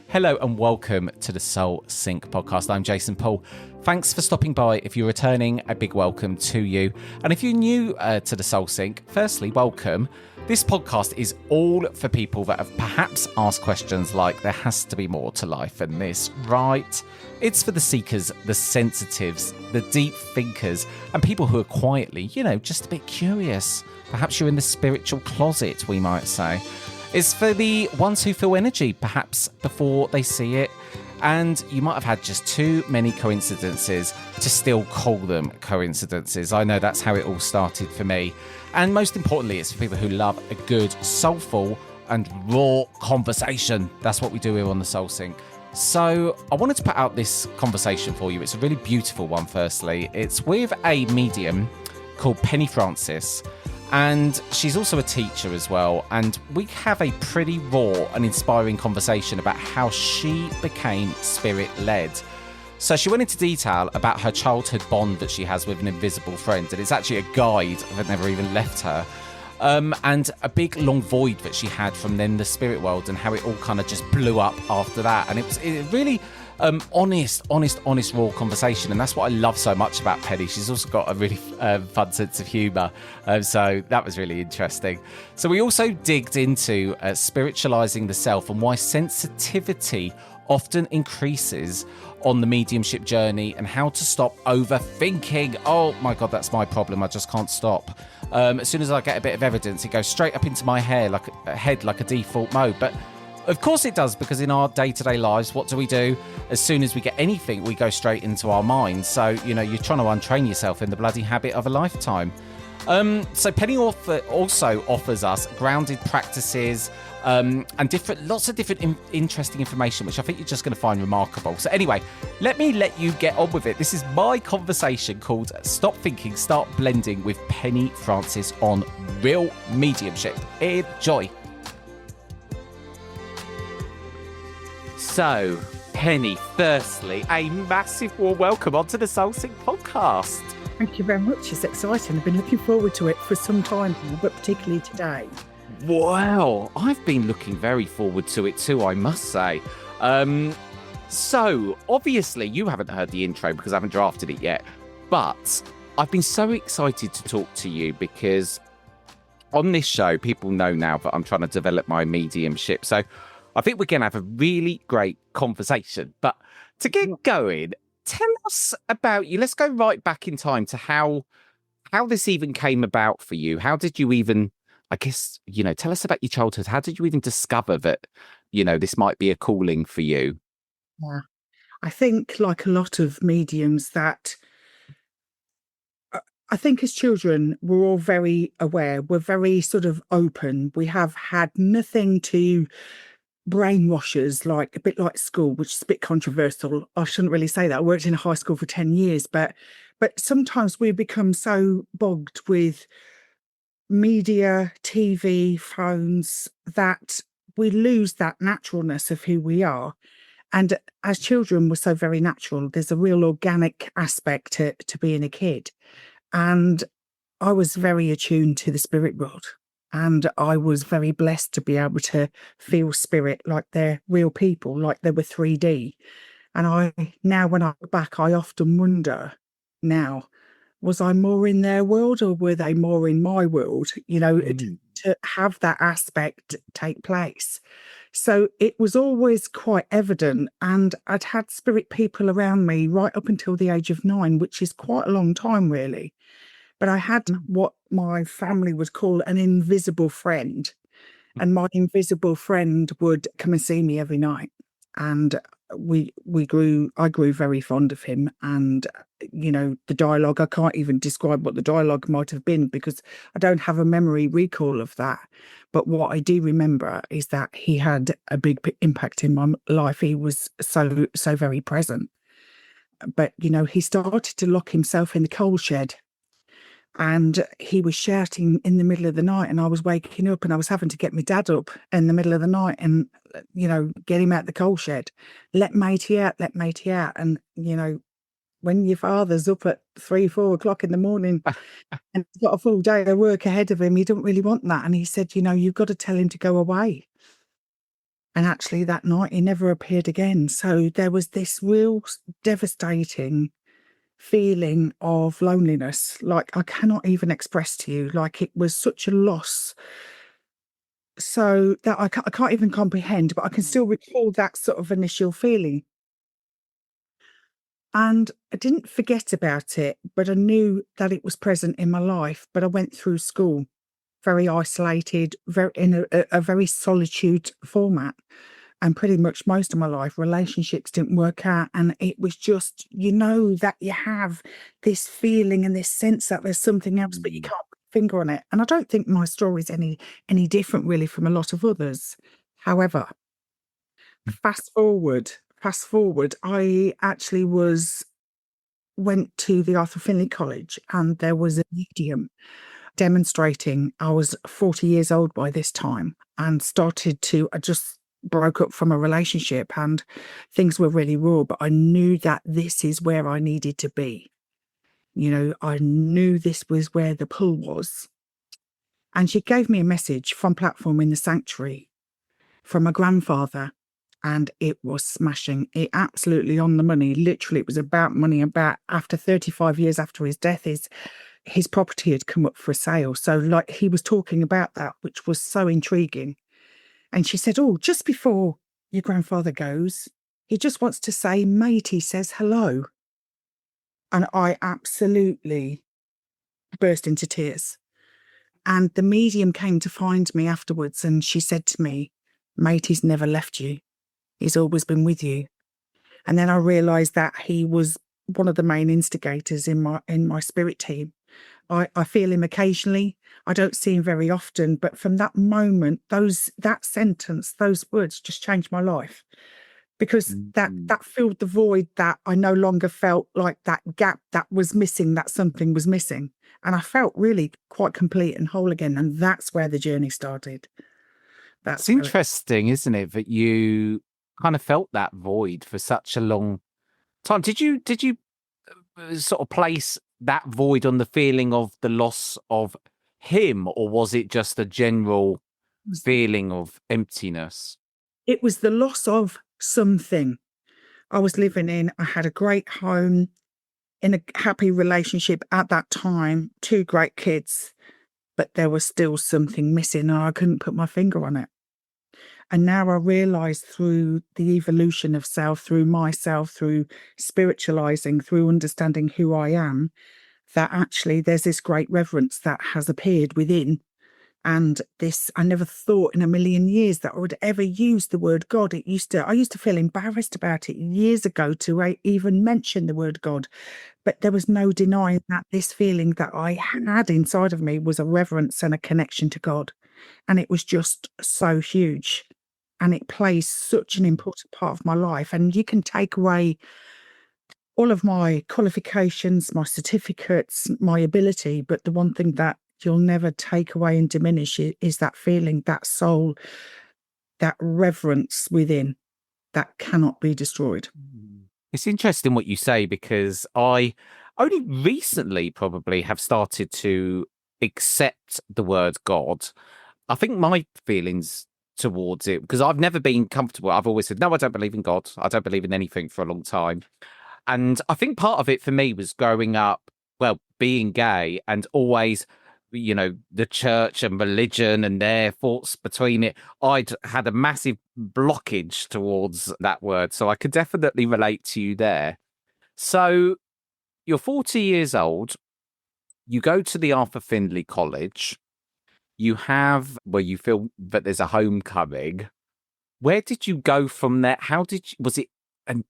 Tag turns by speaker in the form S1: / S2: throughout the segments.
S1: Hello and welcome to the Soul Sync podcast. I'm Jason Paul. Thanks for stopping by. If you're returning, a big welcome to you. And if you're new to the Soul Sync, firstly, welcome. This podcast is all for people that have perhaps asked questions like, there has to be more to life than this, right? It's for the seekers, the sensitives, the deep thinkers, and people who are quietly, just a bit curious. Perhaps you're in the spiritual closet, we might say. It's for the ones who feel energy, perhaps before they see it. And you might have had just too many coincidences to still call them coincidences. I know that's how it all started for me. And most importantly, it's for people who love a good, soulful and raw conversation. That's what we do here on the Soul Sync. So I wanted to put out this conversation for you. It's a really beautiful one, firstly. It's with a medium called Penny Francis. And she's also a teacher as well. And we have a pretty raw and inspiring conversation about how she became spirit-led. So she went into detail about her childhood bond that she has with an invisible friend. And it's actually a guide that never even left her. And a big long void that she had from then the spirit world and how it all kind of just blew up after that. And it really honest raw conversation, and that's what I love so much about Penny. She's also got a really fun sense of humour, so that was really interesting. So we also digged into spiritualising the self and why sensitivity often increases on the mediumship journey and how to stop overthinking. Oh my god, that's my problem. I just can't stop. As soon as I get a bit of evidence, it goes straight up into my head like a default mode. But of course it does, because in our day-to-day lives, what do? As soon as we get anything, we go straight into our minds. So, you're trying to untrain yourself in the bloody habit of a lifetime. So Penny also offers us grounded practices and lots of different interesting information, which I think you're just going to find remarkable. So anyway, let you get on with it. This is my conversation called Stop Thinking, Start Blending with Penny Francis on Real Mediumship. Enjoy. So, Penny, firstly, a massive warm welcome onto the Soul Sync podcast.
S2: Thank you very much. It's exciting. I've been looking forward to it for some time now, but particularly today.
S1: Wow, I've been looking very forward to it too, I must say. So, obviously, you haven't heard the intro because I haven't drafted it yet, but I've been so excited to talk to you because on this show, people know now that I'm trying to develop my mediumship. So, I think we're going to have a really great conversation. But to get going, tell us about you. Let's go right back in time to how this even came about for you. How did you even, I guess, tell us about your childhood. How did you even discover that, this might be a calling for you?
S2: Yeah. I think, like a lot of mediums, that I think as children, we're all very aware. We're very sort of open. We have had nothing to brainwashers, like a bit like school, which is a bit controversial. I shouldn't really say that. I worked in a high school for 10 years, but sometimes we become so bogged with media, TV, phones, that we lose that naturalness of who we are. And as children, we're so very natural. There's a real organic aspect to being a kid. And I was very attuned to the spirit world. And I was very blessed to be able to feel spirit like they're real people, like they were 3D. And now when I look back, I often wonder now, was I more in their world or were they more in my world, to have that aspect take place. So it was always quite evident. And I'd had spirit people around me right up until the age of 9, which is quite a long time, really. But I had what my family would call an invisible friend. And my invisible friend would come and see me every night. And I grew very fond of him. And, the dialogue, I can't even describe what the dialogue might have been because I don't have a memory recall of that. But what I do remember is that he had a big impact in my life. He was so very present. But, he started to lock himself in the coal shed. And he was shouting in the middle of the night, and I was waking up and I was having to get my dad up in the middle of the night and, get him out the coal shed. Let matey out. And, when your father's up at 3-4 o'clock in the morning and he's got a full day of work ahead of him, you don't really want that. And he said, you've got to tell him to go away. And actually, that night he never appeared again. So there was this real devastating feeling of loneliness, like I cannot even express to you. Like it was such a loss, so that I can't even comprehend, but I can still recall that sort of initial feeling. And I didn't forget about it, but I knew that it was present in my life. But I went through school very isolated, very in a very solitude format. And pretty much most of my life, relationships didn't work out. And it was just, that you have this feeling and this sense that there's something else, but you can't put your finger on it. And I don't think my story is any different really from a lot of others. However, fast forward, I actually went to the Arthur Findlay College, and there was a medium demonstrating. I was 40 years old by this time, and I just broke up from a relationship, and things were really raw, but I knew that this is where I needed to be. I knew this was where the pull was. And she gave me a message from Platform in the Sanctuary from my grandfather, and it was smashing. It absolutely on the money. Literally, it was about money. About after 35 years after his death, his property had come up for sale. So like he was talking about that, which was so intriguing. And she said, "Oh, just before your grandfather goes, he just wants to say, matey says hello." And I absolutely burst into tears. And the medium came to find me afterwards, and she said to me, "Matey's never left you. He's always been with you." And then I realised that he was one of the main instigators in my spirit team. I feel him occasionally. I don't see him very often, but from that moment, that sentence, those words just changed my life, because that filled the void that I no longer felt, like that gap that was missing, that something was missing. And I felt really quite complete and whole again. And that's where the journey started.
S1: It's interesting, isn't it, that you kind of felt that void for such a long time. Did you sort of place that void on the feeling of the loss of him, or was it just a general feeling of emptiness?
S2: It was the loss of something. I had a great home, in a happy relationship at that time, 2 great kids, but there was still something missing, and I couldn't put my finger on it. And now I realise, through the evolution of self, through myself, through spiritualising, through understanding who I am, that actually there's this great reverence that has appeared within. And this, I never thought in a million years that I would ever use the word God. I used to feel embarrassed about it years ago to even mention the word God. But there was no denying that this feeling that I had inside of me was a reverence and a connection to God. And it was just so huge. And it plays such an important part of my life. And you can take away all of my qualifications, my certificates, my ability, but the one thing that you'll never take away and diminish is that feeling, that soul, that reverence within, that cannot be destroyed.
S1: It's interesting what you say, because I only recently probably have started to accept the word God. I think my feelings towards it, because I've never been comfortable. I've always said, no, I don't believe in God. I don't believe in anything, for a long time. And I think part of it for me was growing up, well, being gay, and always, the church and religion and their thoughts between it. I'd had a massive blockage towards that word. So I could definitely relate to you there. So you're 40 years old. You go to the Arthur Findlay College. You have, where you feel that there's a homecoming. Where did you go from there? Was it, and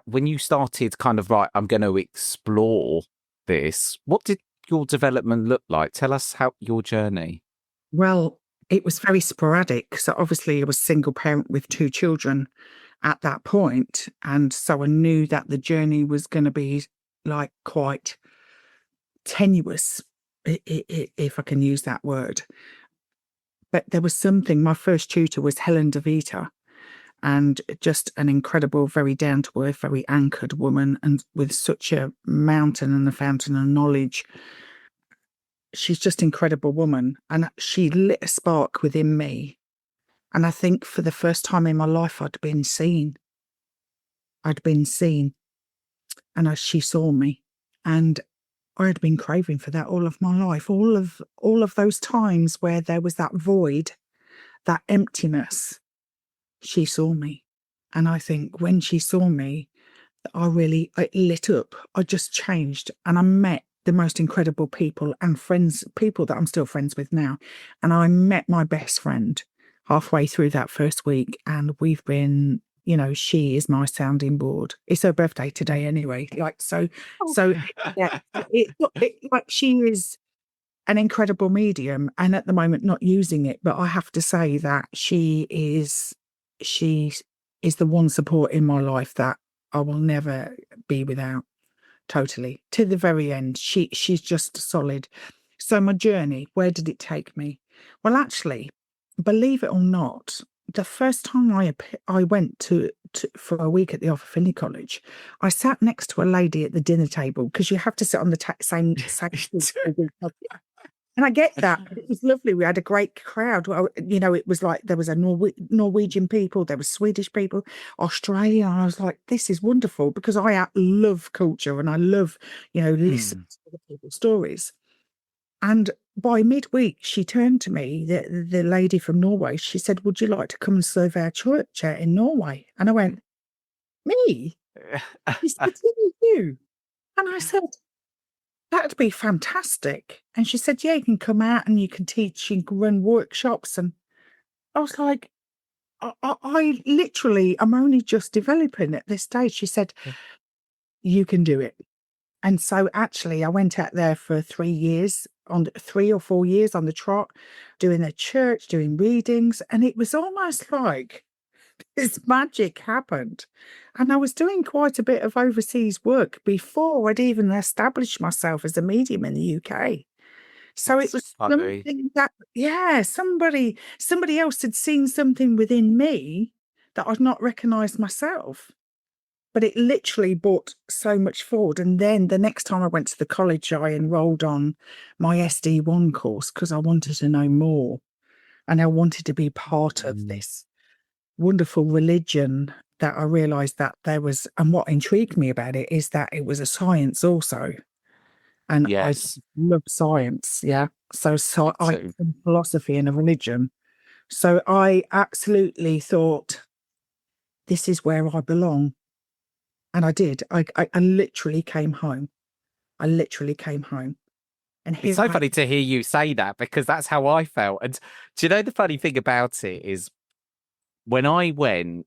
S1: when you started kind of, right, I'm going to explore this, what did your development look like? Tell us your journey.
S2: Well, it was very sporadic. So obviously I was a single parent with 2 children at that point. And so I knew that the journey was going to be like quite tenuous, if I can use that word. But there was something. My first tutor was Helen DeVita, and just an incredible, very down to earth, very anchored woman, and with such a mountain and a fountain of knowledge. She's just an incredible woman, and she lit a spark within me And I think for the first time in my life, I'd been seen. And she saw me. And I had been craving for that all of my life. All of those times where there was that void, that emptiness, she saw me. And I think when she saw me, it lit up. I just changed, and I met the most incredible people and friends, people that I'm still friends with now. And I met my best friend halfway through that first week, and we've been, she is my sounding board. It's her birthday today anyway. Yeah, like she is an incredible medium, and at the moment not using it, but I have to say that she is the one support in my life that I will never be without, totally, to the very end. She's just solid. So my journey, where did it take me? Well, actually, believe it or not, the first time I went for a week at the Arthur Findlay College, I sat next to a lady at the dinner table, because you have to sit on the same seat. And I get that. It was lovely. We had a great crowd. Well, it was like there was a Norwegian people, there was Swedish people, Australia. And I was like, this is wonderful, because I love culture and I love, listening to other people's stories. And by midweek, she turned to me, the lady from Norway. She said, would you like to come and serve our church in Norway? And I went, me? She said, you. And I said, that'd be fantastic. And she said, yeah, you can come out and you can teach, you can run workshops. And I was like, I literally, I'm only just developing at this stage. She said, you can do it. And so actually I went out there for 3 or 4 years on the trot, doing a church, doing readings. And it was almost like this magic happened. And I was doing quite a bit of overseas work before I'd even established myself as a medium in the UK. So it was something that, somebody else had seen something within me that I'd not recognized myself. But it literally brought so much forward. And then the next time I went to the college, I enrolled on my SD1 course, because I wanted to know more. And I wanted to be part of this wonderful religion that I realized that there was. And what intrigued me about it is that it was a science also. And
S1: Yes.
S2: I love science. Yeah. So I philosophy and a religion. So I absolutely thought, this is where I belong. And I did. I literally came home. And
S1: it's so funny to hear you say that, because that's how I felt. And do you know the funny thing about it is, when I went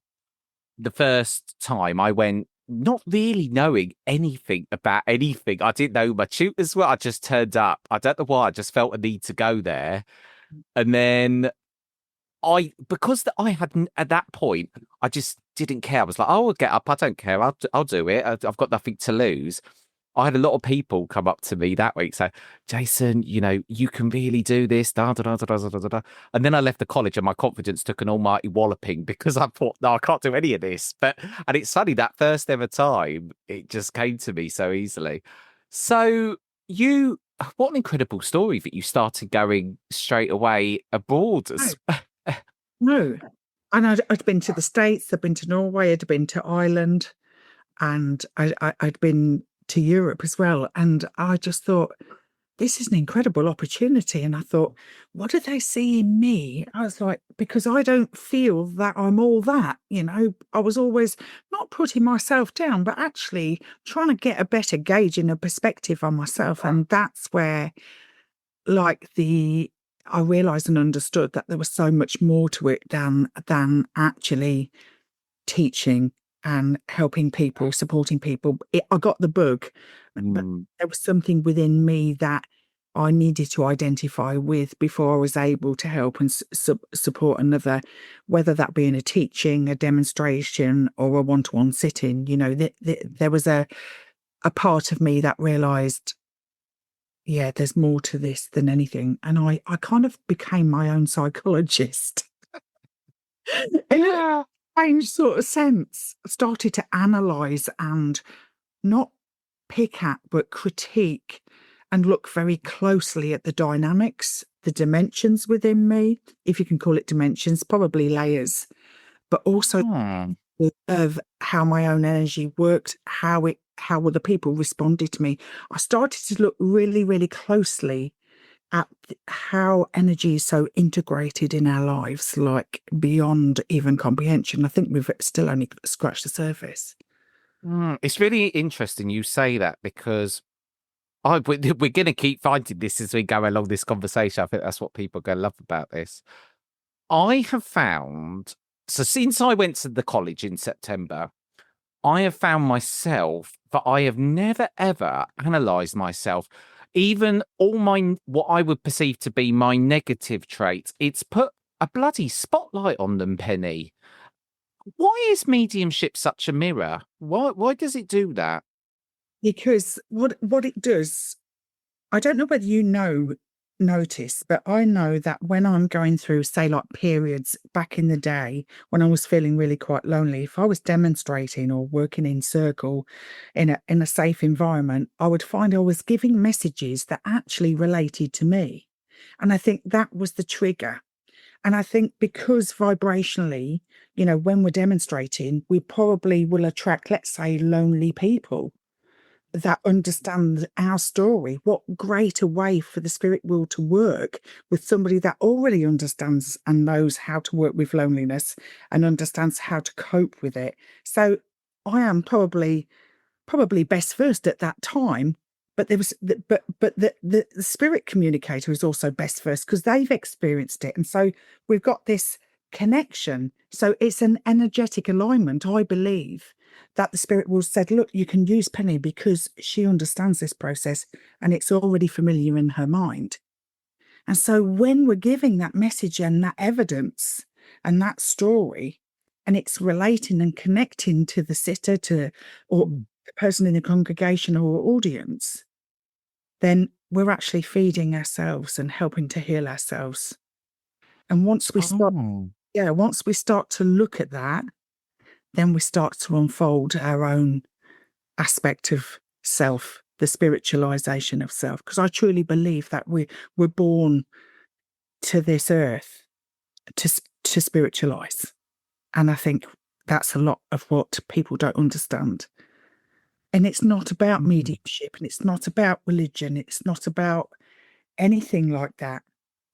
S1: the first time, I went not really knowing anything about anything. I didn't know my tutors were. I just turned up. I don't know why. I just felt a need to go there. And then because I hadn't, at that point, I just didn't care. I was like, oh, I'll get up. I don't care. I'll do it. I've got nothing to lose. I had a lot of people come up to me that week, say, Jason, you can really do this. Da, da, da, da, da, da, da, da. And then I left the college and my confidence took an almighty walloping, because I thought, no, I can't do any of this. And it's funny, that first ever time, it just came to me so easily. So what an incredible story that you started going straight away abroad.
S2: No. And I'd been to the States, I'd been to Norway, I'd been to Ireland, and I'd been to Europe as well. And I just thought, this is an incredible opportunity. And I thought, what do they see in me? I was like, because I don't feel that I'm all that, I was always not putting myself down, but actually trying to get a better gauge and a perspective on myself. And that's where, I realized and understood that there was so much more to it than actually teaching and helping people, supporting people. I got the bug, but there was something within me that I needed to identify with before I was able to help and support another, whether that be in a teaching, a demonstration, or a one-to-one sitting. There was a part of me that realized, yeah, there's more to this than anything. And I kind of became my own psychologist. In a strange sort of sense. I started to analyse and not pick at, but critique and look very closely at the dynamics, the dimensions within me, if you can call it dimensions, probably layers, but also
S1: Hmm.
S2: of how my own energy worked, how other people responded to me. I started to look really, really closely at how energy is so integrated in our lives, like beyond even comprehension. I think we've still only scratched the surface.
S1: It's really interesting you say that, because we're going to keep finding this as we go along this conversation. I think that's what people are going to love about this. I have found, so since I went to the college in September, I have found myself that I have never ever analysed myself. Even all my, what I would perceive to be my negative traits, it's put a bloody spotlight on them, Penny. Why is mediumship such a mirror? Why does it do that?
S2: Because what it does, I don't know whether you notice, but I know that when I'm going through, say, like periods back in the day when I was feeling really quite lonely, if I was demonstrating or working in circle in a safe environment, I would find I was giving messages that actually related to me. And I think that was the trigger. And I think because vibrationally, when we're demonstrating, we probably will attract, let's say, lonely people that understand our story. What greater way for the spirit world to work with somebody that already understands and knows how to work with loneliness and understands how to cope with it. So I am probably best versed at that time, but there was the spirit communicator is also best versed because they've experienced it, and so we've got this connection. So it's an energetic alignment, I believe, that the spirit will said, look, you can use Penny because she understands this process and it's already familiar in her mind. And so when we're giving that message and that evidence and that story, and it's relating and connecting to the sitter, or the person in the congregation or audience, then we're actually feeding ourselves and helping to heal ourselves. And
S1: Oh.
S2: once we start to look at that, then we start to unfold our own aspect of self, the spiritualization of self. Because I truly believe that we're born to this earth to spiritualize. And I think that's a lot of what people don't understand. And it's not about mediumship, and it's not about religion, it's not about anything like that.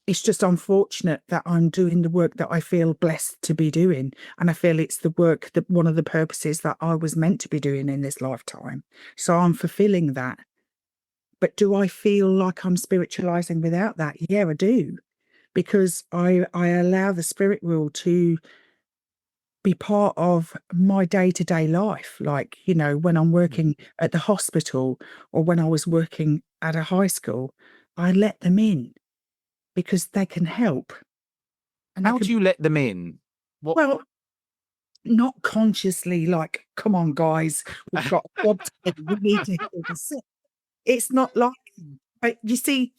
S2: It's just unfortunate that I'm doing the work that I feel blessed to be doing. And I feel it's the work that one of the purposes that I was meant to be doing in this lifetime. So I'm fulfilling that. But do I feel like I'm spiritualizing without that? Yeah, I do. Because I allow the spirit world to be part of my day-to-day life. Like, when I'm working at the hospital or when I was working at a high school, I let them in because they can help. And
S1: How do you let them in? What?
S2: well, not consciously, like, come on, guys, we've got a job to do, we need to heal the sick. It's not like, but you see,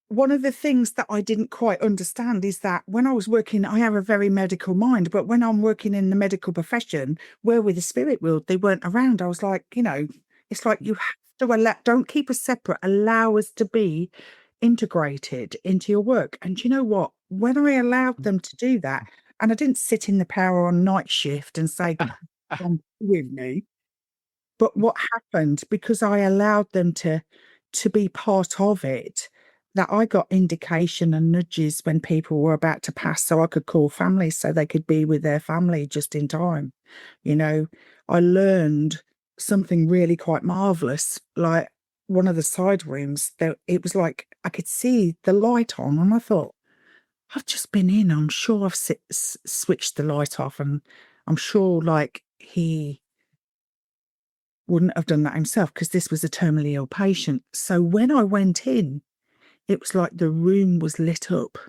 S2: one of the things that I didn't quite understand is that when I was working, I have a very medical mind, but when I'm working in the medical profession, where with the spirit world, they weren't around. I was like, it's like you have to don't keep us separate, allow us to be integrated into your work. And you know what? When I allowed them to do that, and I didn't sit in the power on night shift and say, come with me. But what happened, because I allowed them to be part of it, that I got indication and nudges when people were about to pass, so I could call families so they could be with their family just in time. I learned something really quite marvelous. Like one of the side rooms, it was like I could see the light on, and I thought, I've just been in. I'm sure I've switched the light off, and I'm sure like he wouldn't have done that himself because this was a terminally ill patient. So when I went in, it was like the room was lit up,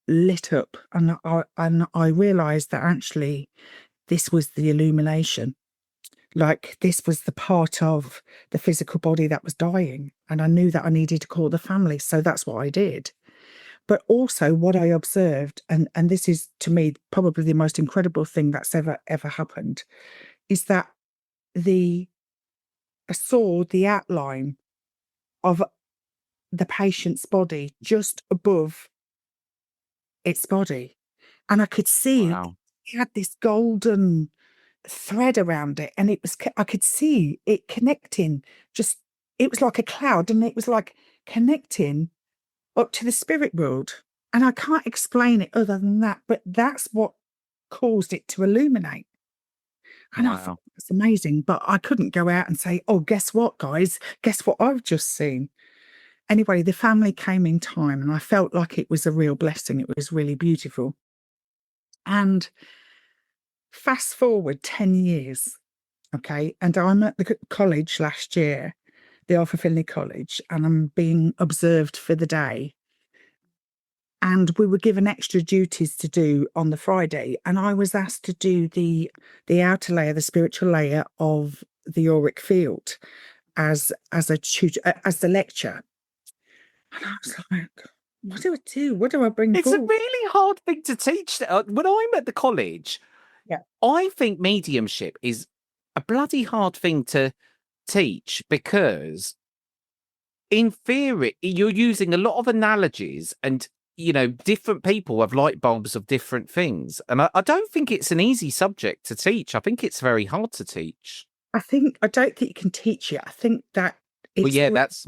S2: and I realised that actually this was the illumination. Like this was the part of the physical body that was dying, and I knew that I needed to call the family, so that's what I did. But also what I observed, and this is to me probably the most incredible thing that's ever happened, is that I saw the outline of the patient's body just above its body. And I could see it
S1: Wow.
S2: had this golden thread around it, and I could see it connecting. Just it was like a cloud, and it was like connecting up to the spirit world. And I can't explain it other than that, but that's what caused it to illuminate. And I thought
S1: Wow.
S2: it's amazing, but I couldn't go out and say, "Oh, guess what, guys? Guess what I've just seen." Anyway, the family came in time, and I felt like it was a real blessing. It was really beautiful. And fast forward 10 years, okay, and I'm at the college last year, the Arthur Findlay College, and I'm being observed for the day. And we were given extra duties to do on the Friday, and I was asked to do the outer layer, the spiritual layer of the auric field as a tutor, as the lecture. And I was like, what do I do? What do I bring
S1: It's a
S2: forward?
S1: really hard thing to teach. When I'm at the college,
S2: Yeah.
S1: I think mediumship is a bloody hard thing to teach because, in theory, you're using a lot of analogies and, different people have light bulbs of different things. And I don't think it's an easy subject to teach. I think it's very hard to teach.
S2: I don't think you can teach it. I think that
S1: Well,
S2: it's
S1: yeah,
S2: al-
S1: that's.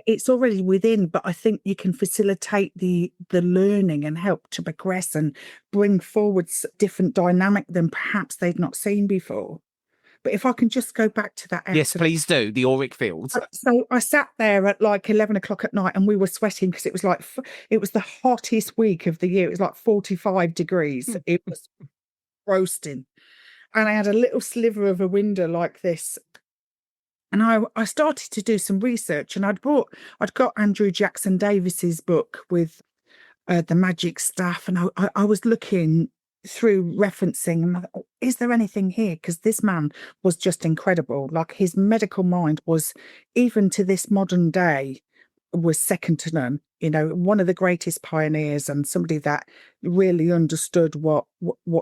S2: it's already within, but I think you can facilitate the learning and help to progress and bring forward different dynamic than perhaps they'd not seen before. But if I can just go back to that
S1: Yes,
S2: outer.
S1: please do. The auric fields.
S2: So I sat there at like 11 o'clock at night, and we were sweating because it was like it was the hottest week of the year. It was like 45 degrees. It was roasting, and I had a little sliver of a window like this. And I started to do some research, and I'd got Andrew Jackson Davis's book with the magic stuff, and I was looking through referencing, and I thought, is there anything here? Because this man was just incredible. Like his medical mind was, even to this modern day, was second to none. One of the greatest pioneers, and somebody that really understood what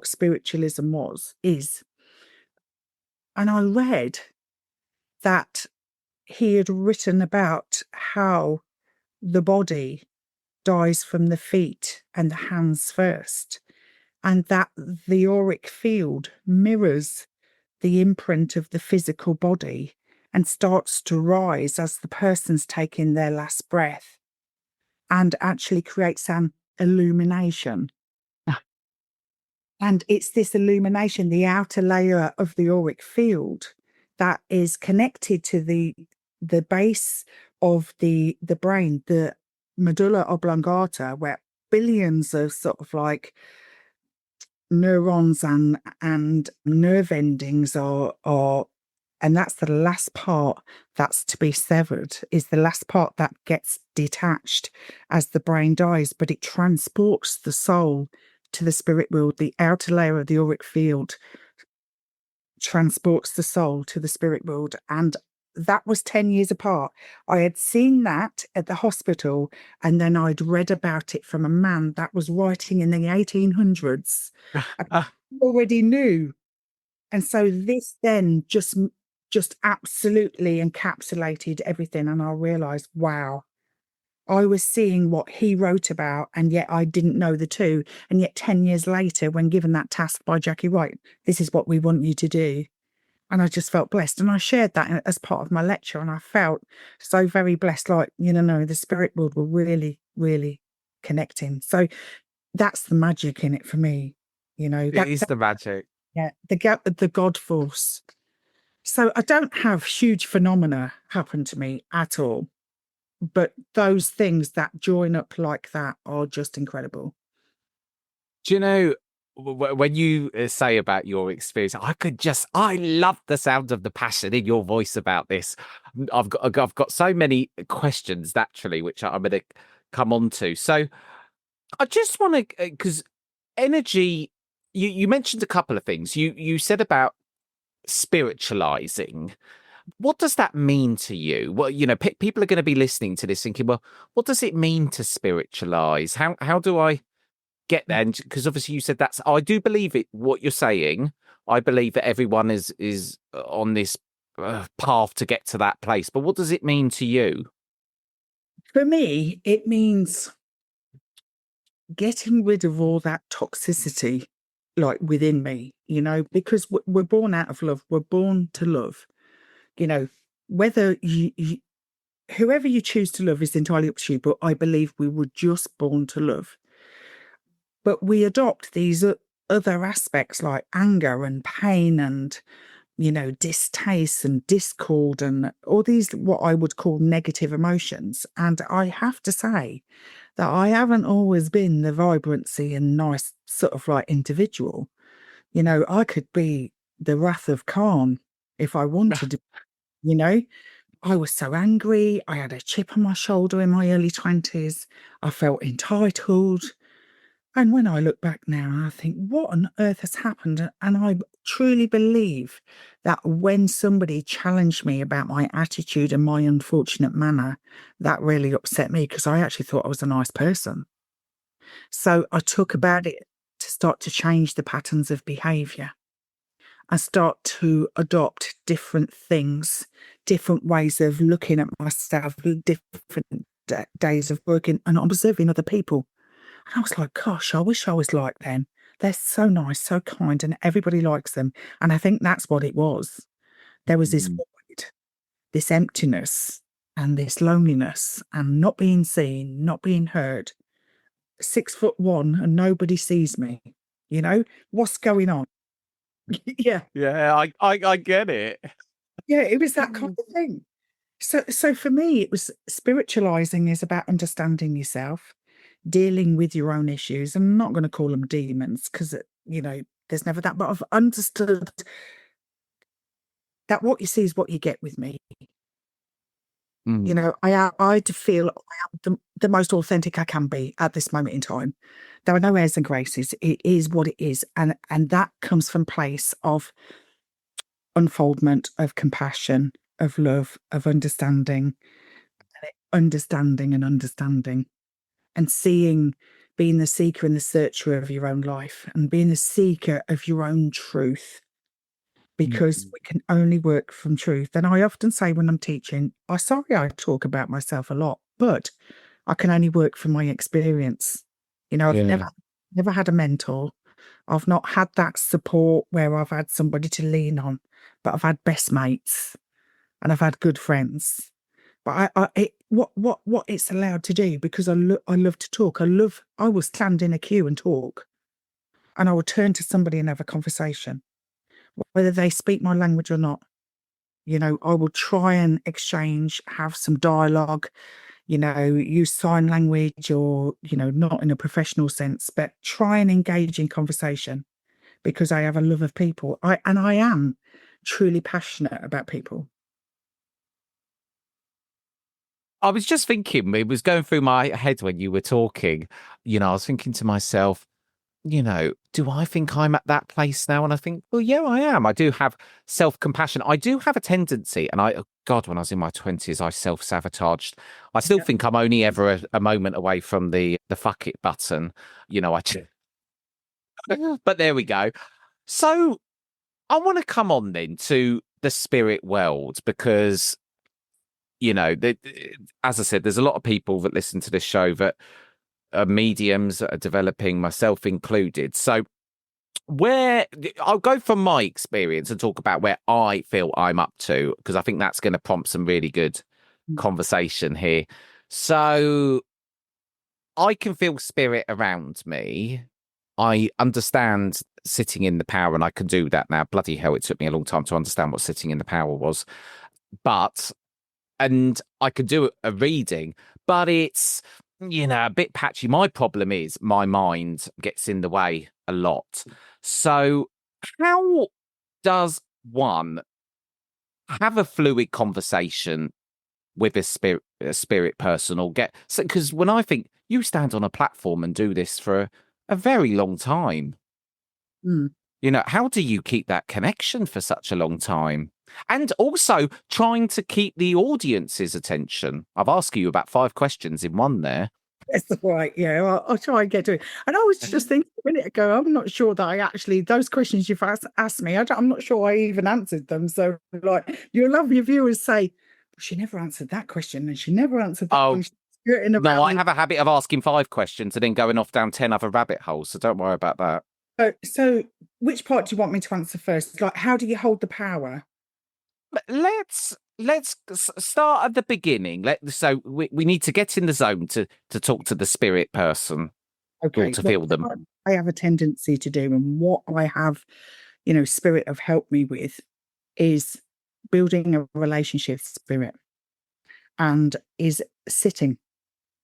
S2: spiritualism is. And I read that he had written about how the body dies from the feet and the hands first, and that the auric field mirrors the imprint of the physical body and starts to rise as the person's taking their last breath, and actually creates an illumination. And it's this illumination, the outer layer of the auric field, that is connected to the base of the brain, the medulla oblongata, where billions of sort of like neurons and nerve endings are, and that's the last part that's to be severed, is the last part that gets detached as the brain dies, but it transports the soul to the spirit world. The outer layer of the auric field transports the soul to the spirit world. And that was 10 years apart. I had seen that at the hospital, and then I'd read about it from a man that was writing in the 1800s. I already knew. And so this then just absolutely encapsulated everything. And I realized, wow, I was seeing what he wrote about, and yet I didn't know the two. And yet 10 years later, when given that task by Jackie White, this is what we want you to do. And I just felt blessed. And I shared that as part of my lecture. And I felt so very blessed, like, the spirit world were really, really connecting. So that's the magic in it for me.
S1: It is the magic.
S2: Yeah, the God force. So I don't have huge phenomena happen to me at all. But those things that join up like that are just incredible.
S1: Do you know, when you say about your experience, I love the sound of the passion in your voice about this. I've got so many questions naturally, which I'm going to come on to. So I just want to, because energy, you mentioned a couple of things. You said about spiritualizing. What does that mean to you? Well, people are going to be listening to this thinking, well, what does it mean to spiritualize? How do I get there? Because obviously you said I do believe it, what you're saying. I believe that everyone is on this path to get to that place. But what does it mean to you?
S2: For me, it means getting rid of all that toxicity, like within me, because we're born out of love. We're born to love. Whether whoever you choose to love is entirely up to you, but I believe we were just born to love. But we adopt these other aspects like anger and pain and, distaste and discord and all these, what I would call negative emotions. And I have to say that I haven't always been the vibrancy and nice sort of like individual. I could be the wrath of Khan if I wanted to, you know. I was so angry. I had a chip on my shoulder in my early 20s. I felt entitled. And when I look back now, I think, what on earth has happened? And I truly believe that when somebody challenged me about my attitude and my unfortunate manner, that really upset me because I actually thought I was a nice person. So I took about it to start to change the patterns of behavior and start to adopt different things, different ways of looking at myself, different days of working and observing other people. And I was like, gosh, I wish I was like them. They're so nice, so kind, and everybody likes them. And I think that's what it was. There was this void, this emptiness, and this loneliness, and not being seen, not being heard. 6'1" and nobody sees me. What's going on? Yeah.
S1: Yeah, I get it.
S2: Yeah, it was that kind of thing. So for me, it was spiritualizing is about understanding yourself, dealing with your own issues. I'm not going to call them demons because, there's never that, but I've understood that what you see is what you get with me. I feel I am the most authentic I can be at this moment in time. There are no airs and graces. It is what it is. And that comes from place of unfoldment, of compassion, of love, of understanding and seeing, being the seeker and the searcher of your own life and being the seeker of your own truth, because we can only work from truth. And I often say when I'm teaching, I talk about myself a lot, but I can only work from my experience. I've never had a mentor. I've not had that support where I've had somebody to lean on, but I've had best mates and I've had good friends. But what it's allowed to do, because I love to talk. I will stand in a queue and talk, and I will turn to somebody and have a conversation, whether they speak my language or not. I will try and exchange, have some dialogue, use sign language or, not in a professional sense, but try and engage in conversation because I have a love of people. I am truly passionate about people.
S1: I was just thinking, it was going through my head when you were talking, I was thinking to myself, do I think I'm at that place now? And I think, well, yeah, I am. I do have self-compassion. I do have a tendency. And God, when I was in my 20s, I self-sabotaged. I still think I'm only ever a moment away from the fuck it button. But there we go. So I want to come on then to the spirit world because, as I said, there's a lot of people that listen to this show that are mediums that are developing, myself included. So I'll go from my experience and talk about where I feel I'm up to, because I think that's going to prompt some really good conversation here. So I can feel spirit around me. I understand sitting in the power, and I can do that now. Bloody hell, it took me a long time to understand what sitting in the power was. And I could do a reading, but it's, a bit patchy. My problem is my mind gets in the way a lot. So how does one have a fluid conversation with a spirit person or because when I think you stand on a platform and do this for a very long time, how do you keep that connection for such a long time? And also trying to keep the audience's attention. I've asked you about 5 questions in one there.
S2: That's right. Yeah, I'll try and get to it. And I was just thinking a minute ago, I'm not sure that those questions you've asked me, I'm not sure I even answered them. So, you'll have your viewers say, well, she never answered that question and she never answered that one. skirting
S1: No, I
S2: around.
S1: have a habit of asking 5 questions and then going off down 10 other rabbit holes, so don't worry about that.
S2: So which part do you want me to answer first? Like, how do you hold the power?
S1: But let's start at the beginning. So we need to get in the zone to talk to the spirit person or
S2: Okay,
S1: to
S2: well,
S1: feel them.
S2: what I have a tendency to do, and what I have, spirit have helped me with, is building a relationship with spirit, and is sitting.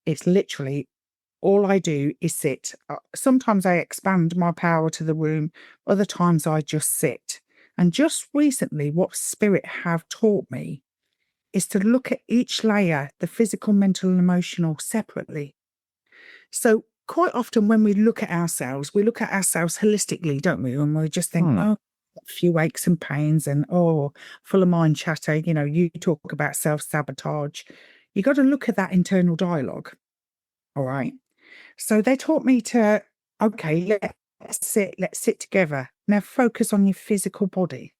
S2: It's literally all I do is sit. Sometimes I expand my power to the room, other times I just sit. And just recently, what spirit have taught me is to look at each layer, the physical, mental, and emotional, separately. So quite often when we look at ourselves holistically, don't we? And we just think,
S1: Hmm.
S2: oh, a few aches and pains and, oh, full of mind chatter. You talk about self-sabotage. You got to look at that internal dialogue. All right. So they taught me to, okay, let's sit together. Now focus on your physical body.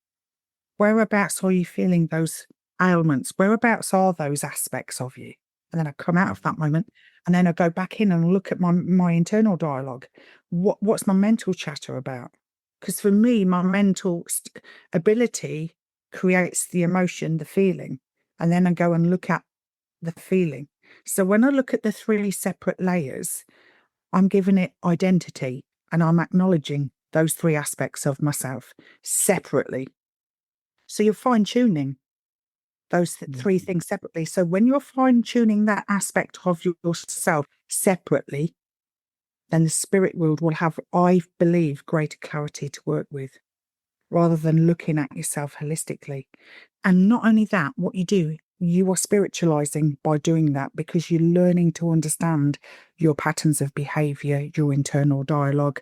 S2: Whereabouts are you feeling those ailments? Whereabouts are those aspects of you? And then I come out of that moment, and then I go back in and look at my internal dialogue. What's my mental chatter about? Because for me, my mental ability creates the emotion, the feeling, and then I go and look at the feeling. So when I look at the 3 separate layers, I'm giving it identity, and I'm acknowledging those 3 aspects of myself separately. So you're fine tuning those 3 things separately. So when you're fine tuning that aspect of yourself separately, then the spirit world will have, I believe, greater clarity to work with, rather than looking at yourself holistically. And not only that, what you do, you are spiritualizing by doing that, because you're learning to understand your patterns of behavior, your internal dialogue.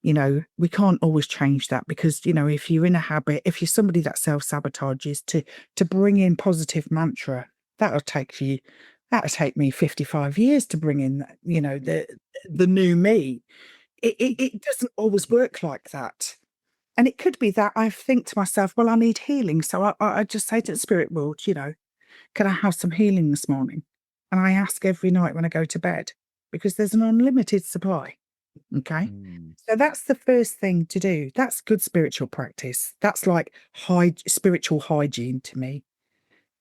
S2: We can't always change that, because, if you're in a habit, if you're somebody that self-sabotages, to bring in positive mantra, that'll take me 55 years to bring in, the new me. It doesn't always work like that. And it could be that I think to myself, well, I need healing. So I just say to the spirit world, can I have some healing this morning? And I ask every night when I go to bed, because there's an unlimited supply. Okay. So that's the first thing to do. That's good spiritual practice. That's like spiritual hygiene to me.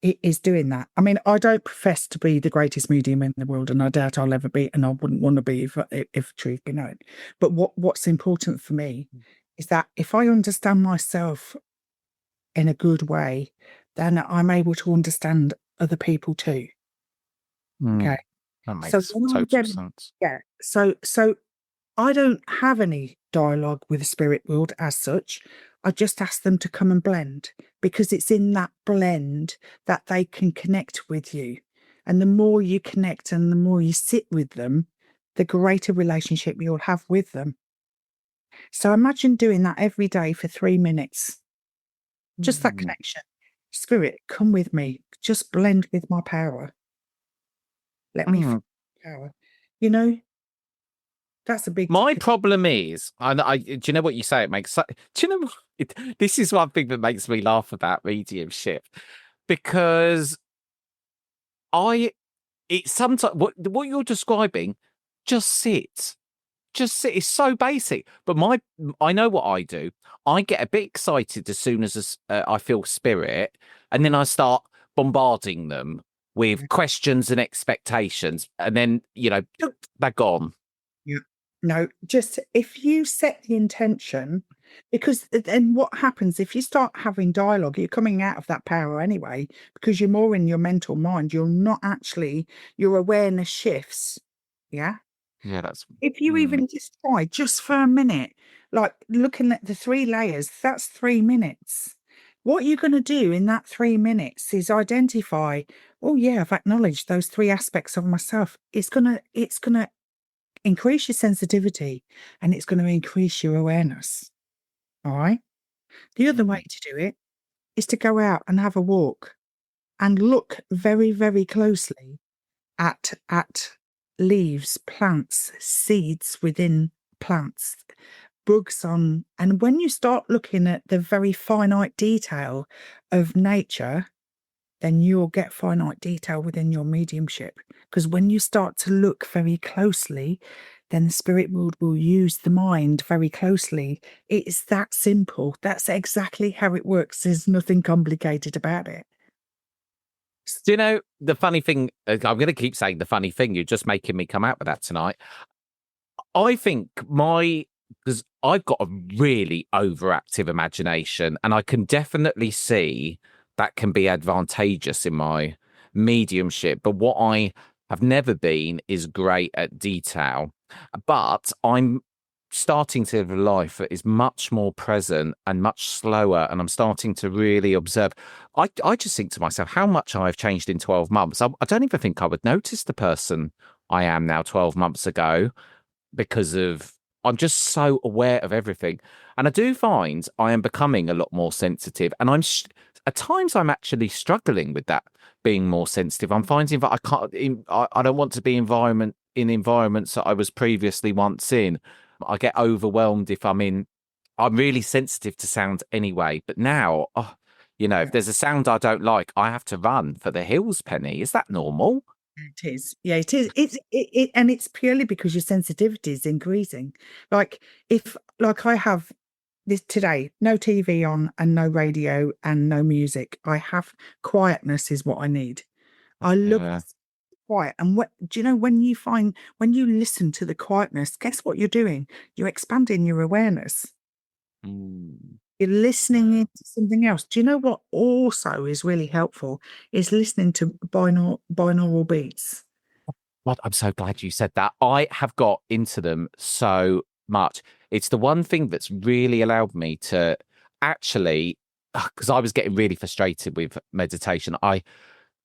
S2: It is doing that. I mean, I don't profess to be the greatest medium in the world, and I doubt I'll ever be, and I wouldn't want to be if truth be known. But what's important for me is that if I understand myself in a good way, then I'm able to understand other people too. Okay.
S1: That
S2: So
S1: makes
S2: when I'm
S1: total
S2: getting,
S1: sense.
S2: yeah. So I don't have any dialogue with the spirit world as such. I just ask them to come and blend, because it's in that blend that they can connect with you. And the more you connect and the more you sit with them, the greater relationship you'll have with them. So imagine doing that every day for 3 minutes. Just that connection. Spirit, come with me. Just blend with my power. Let me feel power. You know, that's a big
S1: My
S2: ticket.
S1: problem is, do you know what you say? It makes. Do you know what? This is one thing that makes me laugh about mediumship, because it's sometimes what you're describing. Just sit, just sit. It's so basic, but I know what I do. I get a bit excited as soon as I feel spirit, and then I start bombarding them with questions and expectations, and then they're gone.
S2: Yeah. No, just if you set the intention, because then what happens if you start having dialogue, you're coming out of that power anyway, because you're more in your mental mind. You're not actually, your awareness shifts. Yeah.
S1: Yeah, that's.
S2: If you even just try just for a minute, like looking at the 3 layers, that's 3 minutes. What you're going to do in that 3 minutes is identify, oh yeah, I've acknowledged those 3 aspects of myself. It's gonna increase your sensitivity, and it's going to increase your awareness. All right. The other way to do it is to go out and have a walk and look very, very closely at leaves, plants, seeds within plants, bugs on. And when you start looking at the very finite detail of nature, then you'll get finite detail within your mediumship. Because when you start to look very closely, then the spirit world will use the mind very closely. It's that simple. That's exactly how it works. There's nothing complicated about it.
S1: Do you know the funny thing? I'm going to keep saying the funny thing. You're just making me come out with that tonight. I think because I've got a really overactive imagination, and I can definitely see that can be advantageous in my mediumship. But what I have never been is great at detail. But I'm starting to live a life that is much more present and much slower, and I'm starting to really observe. I just think to myself how much I've changed in 12 months. I don't even think I would notice the person I am now 12 months ago, because of I'm just so aware of everything. And I do find I am becoming a lot more sensitive, and at times I'm actually struggling with that, being more sensitive. I'm finding that I don't want to be in environments that I was previously once in. I get overwhelmed if I'm really sensitive to sound anyway, but now, if there's a sound I don't like, I have to run for the hills. Penny, is that normal?
S2: It is. Yeah, it is. And it's purely because your sensitivity is increasing. Like I have this today, no TV on and no radio and no music. I have quietness is what I need. I love
S1: Yeah.
S2: quiet. And what do you know, when you listen to the quietness, guess what you're doing? You're expanding your awareness.
S1: Mm.
S2: You're listening into something else. Do you know what also is really helpful is listening to binaural beats.
S1: God, I'm so glad you said that. I have got into them so much. It's the one thing that's really allowed me to actually, because I was getting really frustrated with meditation. I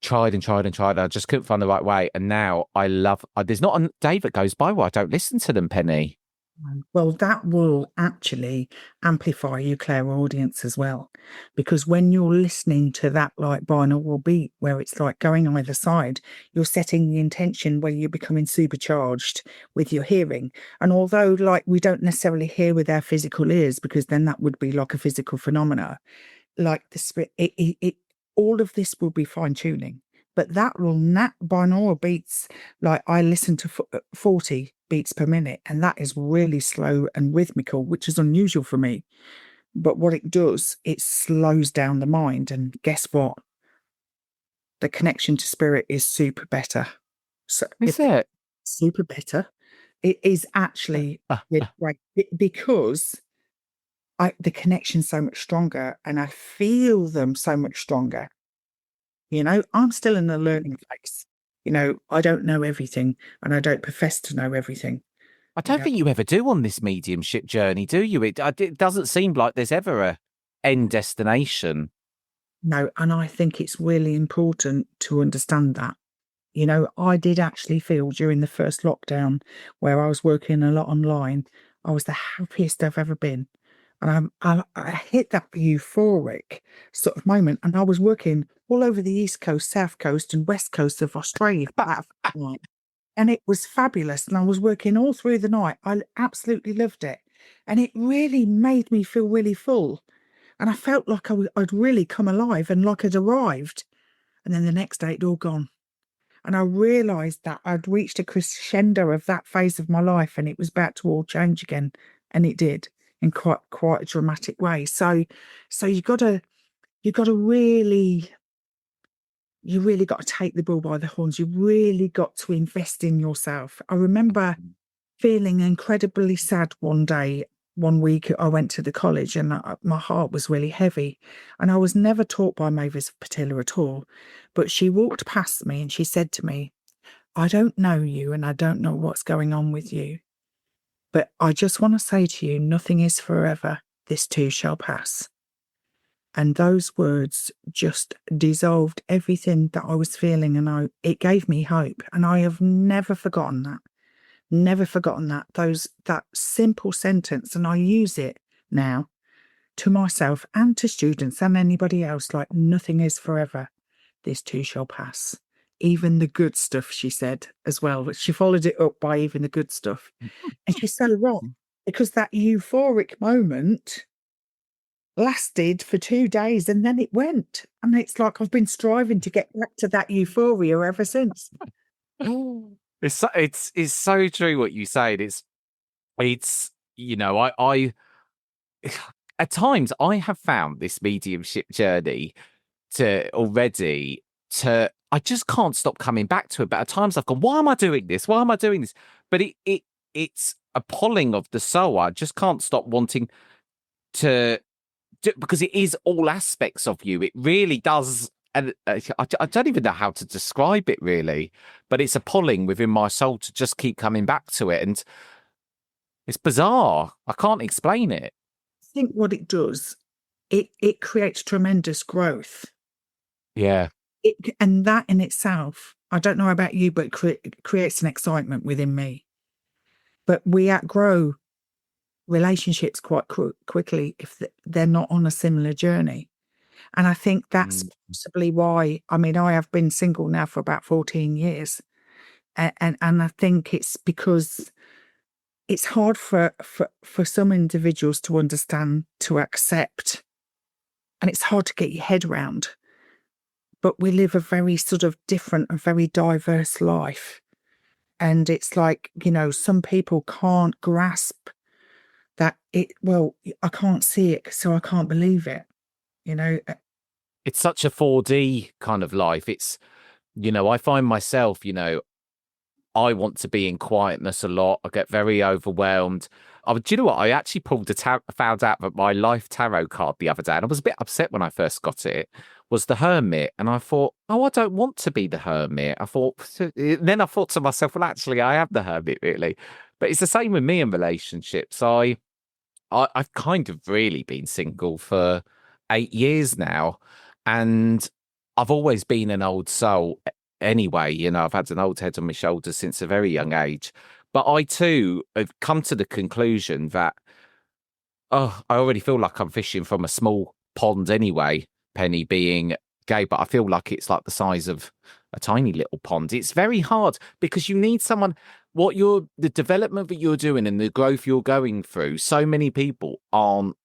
S1: tried and tried and tried. I just couldn't find the right way. And now there's not a day that goes by where I don't listen to them, Penny.
S2: Well, that will actually amplify your clairaudience as well, because when you're listening to that like binaural beat where it's like going either side, you're setting the intention where you're becoming supercharged with your hearing. And although like we don't necessarily hear with our physical ears, because then that would be like a physical phenomena, like the spirit, all of this will be fine tuning. But that binaural beats, like I listen to 40 beats per minute, and that is really slow and rhythmical, which is unusual for me. But what it does, it slows down the mind. And guess what? The connection to spirit is super better. So
S1: Is it?
S2: super better. It is actually really great because the connection's so much stronger and I feel them so much stronger. I'm still in the learning phase. I don't know everything and I don't profess to know everything.
S1: I don't think you ever do on this mediumship journey, do you? It doesn't seem like there's ever a end destination.
S2: No, and I think it's really important to understand that. I did actually feel during the first lockdown where I was working a lot online, I was the happiest I've ever been. And I hit that euphoric sort of moment. And I was working all over the East Coast, South Coast, and West Coast of Australia. And it was fabulous. And I was working all through the night. I absolutely loved it. And it really made me feel really full. And I felt like I'd really come alive and like I'd arrived. And then the next day, it'd all gone. And I realised that I'd reached a crescendo of that phase of my life and it was about to all change again. And it did in quite a dramatic way. So you really got to take the bull by the horns. You really got to invest in yourself. I remember feeling incredibly sad one week I went to the college and my heart was really heavy. And I was never taught by Mavis Patilla at all. But she walked past me and she said to me, I don't know you and I don't know what's going on with you. But I just want to say to you, nothing is forever. This too shall pass. And those words just dissolved everything that I was feeling. And it gave me hope. And I have never forgotten that. Never forgotten that simple sentence. And I use it now to myself and to students and anybody else, like nothing is forever. This too shall pass. Even the good stuff, she said as well. But she followed it up by even the good stuff. And she's so wrong because that euphoric moment lasted for 2 days and then it went. And it's like I've been striving to get back to that euphoria ever since.
S1: It's so true what you said. It's I at times I have found this mediumship journey I just can't stop coming back to it. But at times I've gone, why am I doing this? Why am I doing this? But it's a pulling of the soul. I just can't stop wanting to do, because it is all aspects of you. It really does. And I don't even know how to describe it really, but it's a pulling within my soul to just keep coming back to it. And it's bizarre. I can't explain it.
S2: I think what it does, it creates tremendous growth.
S1: Yeah.
S2: And that in itself, I don't know about you, but creates an excitement within me. But we outgrow relationships quite quickly if they're not on a similar journey. And I think that's possibly why, I mean, I have been single now for about 14 years. And I think it's because it's hard for some individuals to understand, to accept, and it's hard to get your head around. But we live a very sort of different and very diverse life. And it's like, some people can't grasp that I can't see it, so I can't believe it.
S1: It's such a 4D kind of life. It's, I find myself, I want to be in quietness a lot. I get very overwhelmed. Do you know what? I actually found out that my life tarot card the other day, and I was a bit upset when I first got it, was the Hermit. And I thought, oh, I don't want to be the Hermit. Then I thought to myself, well, actually, I am the Hermit, really. But it's the same with me in relationships. I've kind of really been single for 8 years now. And I've always been an old soul anyway. I've had an old head on my shoulders since a very young age. But I too have come to the conclusion that, I already feel like I'm fishing from a small pond anyway, Penny being gay, but I feel like it's like the size of a tiny little pond. It's very hard because you need someone, the development that you're doing and the growth you're going through, so many people aren't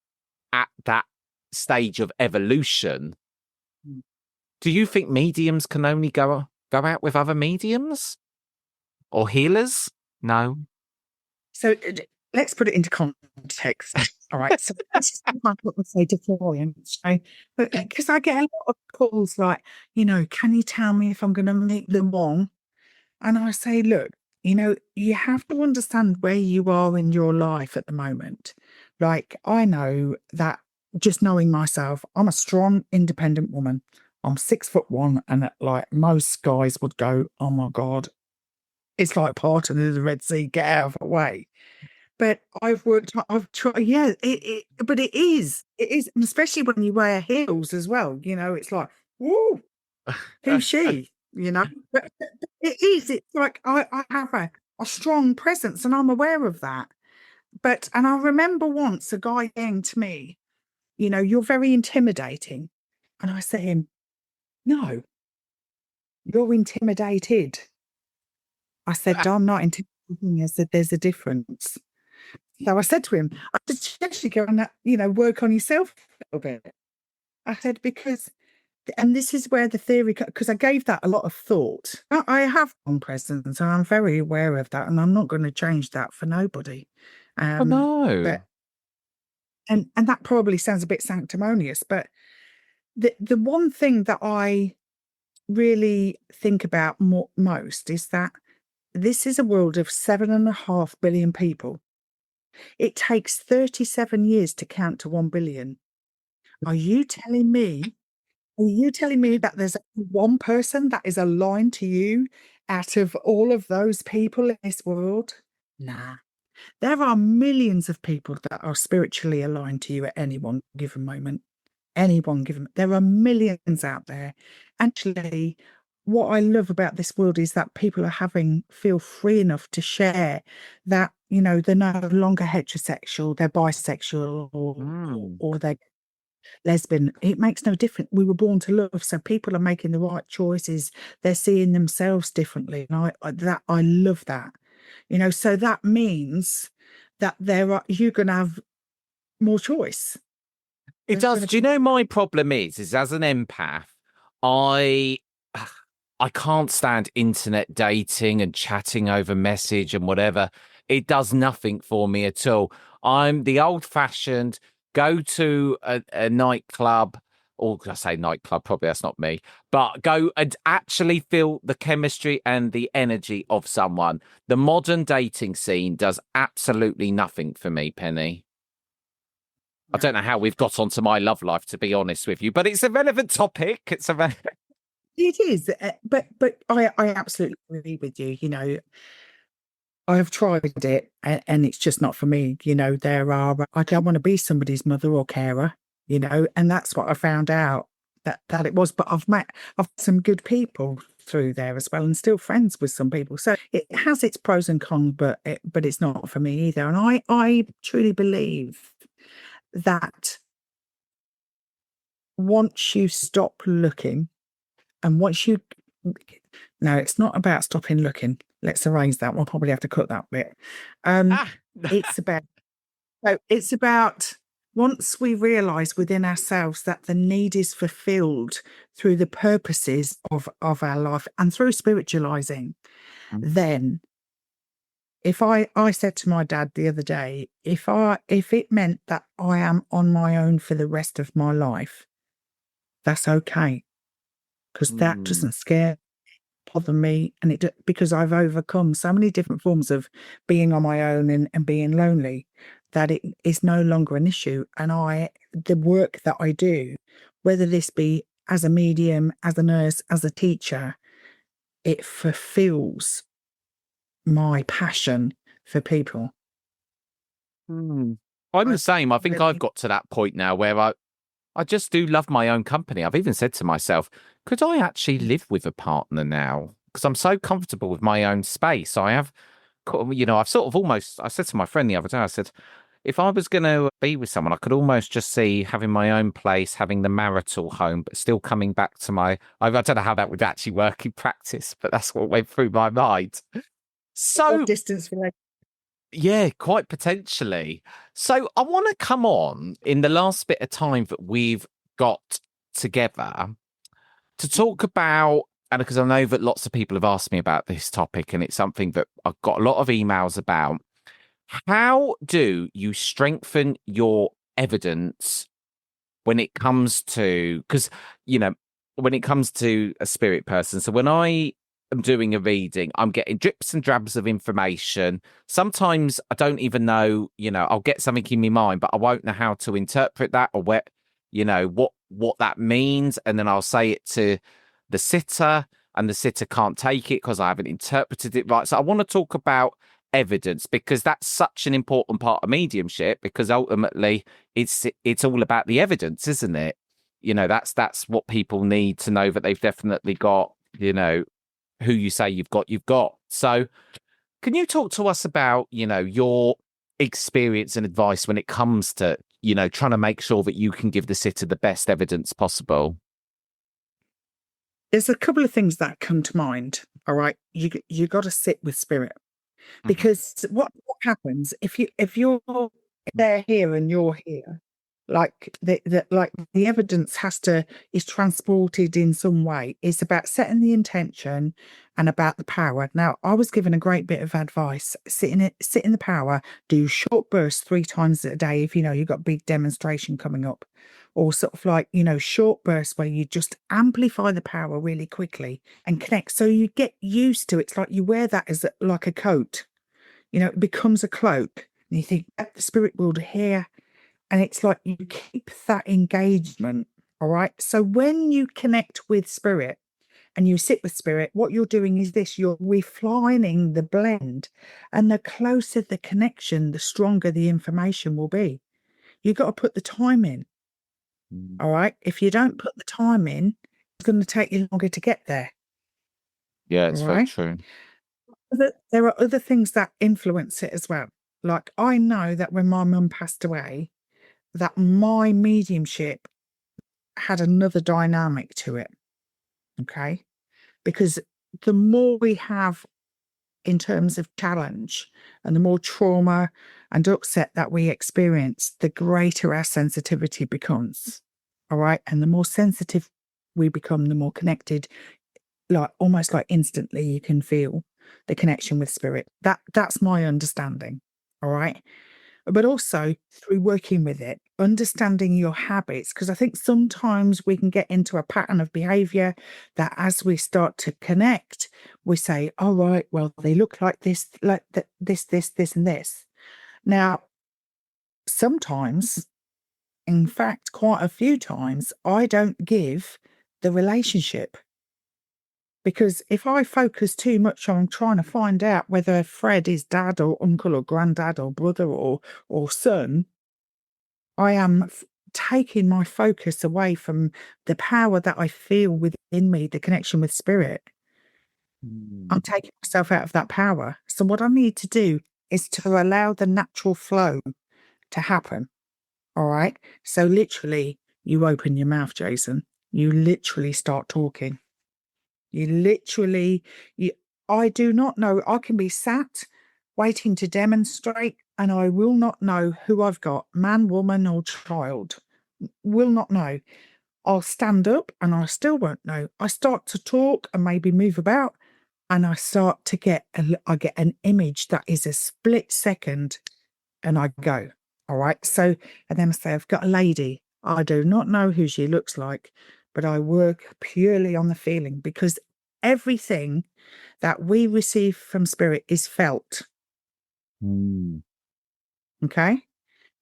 S1: at that stage of evolution. Do you think mediums can only go out with other mediums or healers? No.
S2: So let's put it into context. All right. So this is what I say to clients, because I get a lot of calls like, can you tell me if I'm going to meet the one? And I say, look, you have to understand where you are in your life at the moment. Like, I know that just knowing myself, I'm a strong, independent woman. I'm 6'1", and like most guys would go, oh my God, it's like part of the Red Sea, get out of the way. But I've tried, yeah, but it is, and especially when you wear heels as well, it's like, whoa, who's she, But it is, it's like, I have a strong presence and I'm aware of that. And I remember once a guy saying to me, you're very intimidating. And I said to him, no, you're intimidated. I said, I'm not intimidating. I said, there's a difference. So I said to him, I suggest you go and, work on yourself a little bit. I said, and this is where the theory, because I gave that a lot of thought. I have one presence and I'm very aware of that, and I'm not going to change that for nobody.
S1: Oh, no.
S2: But, and that probably sounds a bit sanctimonious, but the one thing that I really think about most is that this is a world of 7.5 billion people. It takes 37 years to count to 1 billion. Are you telling me that there's one person that is aligned to you out of all of those people in this world? Nah. There are millions of people that are spiritually aligned to you at any one given moment. There are millions out there. Actually, what I love about this world is that people feel free enough to share that, they're no longer heterosexual, they're bisexual or they're lesbian. It makes no difference. We were born to love, so people are making the right choices. They're seeing themselves differently, and I love that. So that means that you're going to have more choice.
S1: It does. Do you know my problem is as an empath, I I can't stand internet dating and chatting over message and whatever. It does nothing for me at all. I'm the old-fashioned go to a nightclub, or I say nightclub, probably that's not me, but go and actually feel the chemistry and the energy of someone. The modern dating scene does absolutely nothing for me, Penny. I don't know how we've got onto my love life, to be honest with you, but it's a relevant topic.
S2: It is, but I absolutely agree with you. You know, I've tried it, and it's just not for me. You know, I don't want to be somebody's mother or carer. You know, and that's what I found out that it was. But I've met some good people through there as well, and still friends with some people. So it has its pros and cons, but it's not for me either. And I truly believe that once you stop looking, and once you, no, it's not about stopping looking. Let's erase that. We'll probably have to cut that bit. It's about, so it's about once we realize within ourselves that the need is fulfilled through the purposes of our life and through spiritualizing, then if I said to my dad the other day, if it meant that I am on my own for the rest of my life, that's okay. Because that doesn't bother me, and because I've overcome so many different forms of being on my own and being lonely, that it is no longer an issue. And the work that I do, whether this be as a medium, as a nurse, as a teacher, it fulfills my passion for people.
S1: I'm the same. I think I've got to that point now where I just do love my own company. I've even said to myself, could I actually live with a partner now? Because I'm so comfortable with my own space. I've sort of almost, I said to my friend the other day, I said, if I was going to be with someone, I could almost just see having my own place, having the marital home, but still coming back to I don't know how that would actually work in practice, but that's what went through my mind. So
S2: distance relationship.
S1: Yeah, quite potentially. So I want to come on in the last bit of time that we've got together to talk about, and because I know that lots of people have asked me about this topic, and it's something that I've got a lot of emails about. How do you strengthen your evidence when it comes to, because, when it comes to a spirit person? So when I am doing a reading, I'm getting drips and drabs of information. Sometimes I don't even know, I'll get something in my mind, but I won't know how to interpret that or what that means. And then I'll say it to the sitter, and the sitter can't take it because I haven't interpreted it right. So I want to talk about evidence, because that's such an important part of mediumship, because ultimately it's all about the evidence, isn't it? That's what people need to know, that they've definitely got, who you say you've got. So can you talk to us about, your experience and advice when it comes to, trying to make sure that you can give the sitter the best evidence possible?
S2: There's a couple of things that come to mind. All right. You got to sit with spirit, because what happens if you're they're here and you're here, like the evidence is transported in some way. It's about setting the intention and about the power. Now, I was given a great bit of advice: sit in the power, do short bursts 3 times a day if you've got a big demonstration coming up, or sort of like short bursts where you just amplify the power really quickly and connect, so you get used to it. It's like you wear that as like a coat. It becomes a cloak, and you think the spirit world here. And it's like you keep that engagement. All right. So when you connect with spirit and you sit with spirit, what you're doing is this: you're refining the blend. And the closer the connection, the stronger the information will be. You've got to put the time in. All right. If you don't put the time in, it's going to take you longer to get there.
S1: Yeah, it's very true.
S2: There are other things that influence it as well. Like, I know that when my mum passed away, that my mediumship had another dynamic to it. Okay. Because the more we have in terms of challenge and the more trauma and upset that we experience, the greater our sensitivity becomes. All right. And the more sensitive we become, the more connected, like almost like instantly you can feel the connection with spirit. That's my understanding. All right. But also through working with it, understanding your habits, because I think sometimes we can get into a pattern of behavior that as we start to connect, we say, all right, well, they look like this, this, and this. Now, sometimes, in fact, quite a few times, I don't give the relationship. Because if I focus too much on trying to find out whether Fred is dad or uncle or granddad or brother or son, I am taking my focus away from the power that I feel within me, the connection with spirit. I'm taking myself out of that power. So what I need to do is to allow the natural flow to happen. All right. So literally, you open your mouth, Jason. You literally start talking. I do not know. I can be sat waiting to demonstrate, and I will not know who I've got, man, woman, or child. Will not know. I'll stand up and I still won't know. I start to talk and maybe move about, and I start to get an image that is a split second, and I go. All right. So, and then I say, I've got a lady. I do not know who she looks like, but I work purely on the feeling, because everything that we receive from spirit is felt. Okay.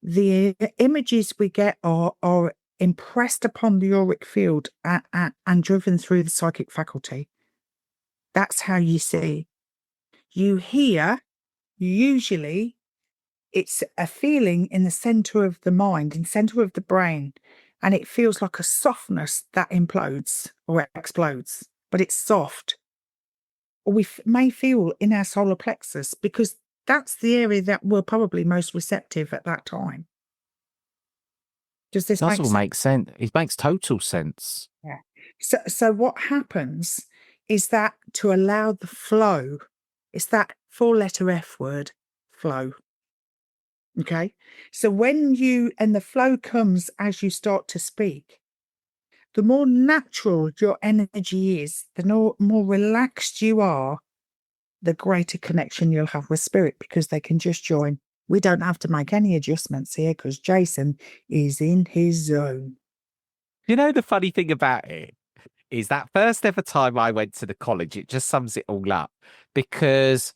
S2: The images we get are impressed upon the auric field and driven through the psychic faculty. That's how you see. You hear, usually, it's a feeling in the center of the mind, in center of the brain, and it feels like a softness that implodes or explodes, but it's soft. Or we may feel in our solar plexus, because that's the area that we're probably most receptive at that time. Does this
S1: Does
S2: make
S1: all
S2: sense?
S1: make sense. It makes total sense.
S2: Yeah. So what happens is that to allow the flow, it's that 4-letter F word, flow. Okay. So and the flow comes as you start to speak, the more natural your energy is, the more relaxed you are, the greater connection you'll have with spirit, because they can just join. We don't have to make any adjustments here because Jason is in his zone.
S1: You know, the funny thing about it is that first ever time I went to the college, it just sums it all up, because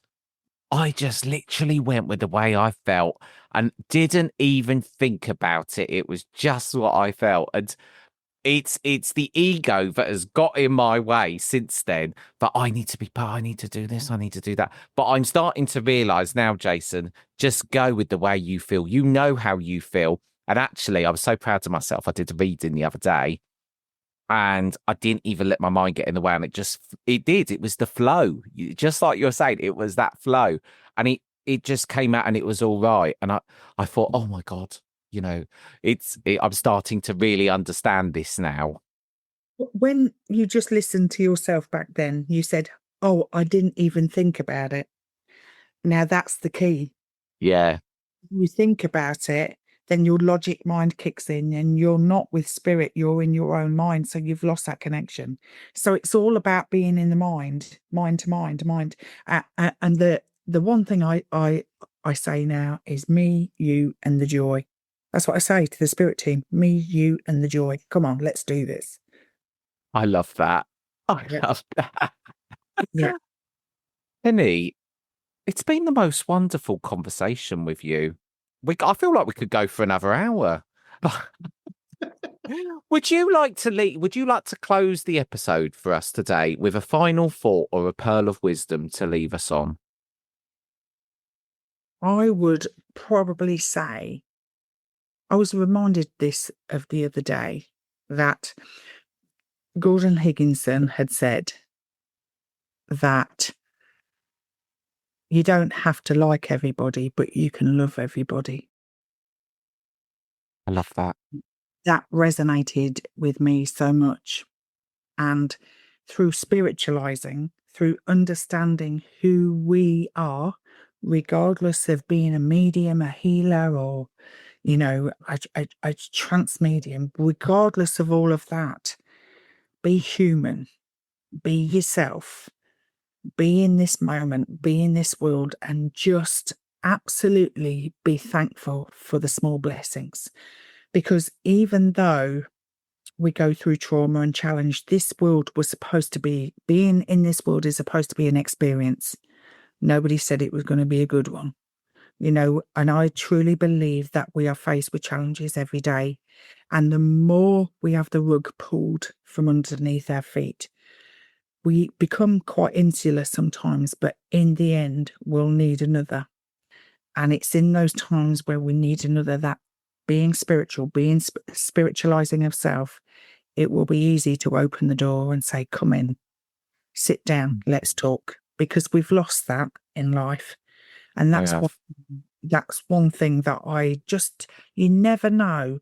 S1: I just literally went with the way I felt and didn't even think about it. It was just what I felt. And it's the ego that has got in my way since then. But I need to do this, I need to do that. But I'm starting to realize now, Jason, just go with the way you feel. You know how you feel. And actually, I was so proud of myself. I did a reading the other day, and I didn't even let my mind get in the way. And it did. It was the flow. Just like you're saying, it was that flow. And it just came out and it was all right. And I thought, oh my God, you know, I'm starting to really understand this now.
S2: When you just listened to yourself back then, you said, oh, I didn't even think about it. Now that's the key.
S1: Yeah.
S2: You think about it, then your logic mind kicks in and you're not with spirit, you're in your own mind. So you've lost that connection. So it's all about being in the mind to mind. And the one thing I say now is me, you, and the joy. That's what I say to the spirit team. Me, you, and the joy. Come on, let's do this.
S1: I love that. I
S2: Yeah.
S1: love that.
S2: Yeah.
S1: Penny, it's been the most wonderful conversation with you. I feel like we could go for another hour. Would you like to Would you like to close the episode for us today with a final thought or a pearl of wisdom to leave us on?
S2: I would probably say, I was reminded of the other day that Gordon Higginson had said that you don't have to like everybody, but you can love everybody.
S1: I love that.
S2: That resonated with me so much. And through spiritualizing, through understanding who we are, regardless of being a medium, a healer, or, a trance medium, regardless of all of that, be human, be yourself, be in this moment, be in this world, and just absolutely be thankful for the small blessings. Because even though we go through trauma and challenge, this world was supposed to be, being in this world is supposed to be an experience. Nobody said it was going to be a good one, and I truly believe that we are faced with challenges every day. And the more we have the rug pulled from underneath our feet, we become quite insular sometimes, but in the end, we'll need another. And it's in those times where we need another, that being spiritual, being spiritualizing of self, it will be easy to open the door and say, come in, sit down, let's talk, because we've lost that in life. And that's one thing that you never know.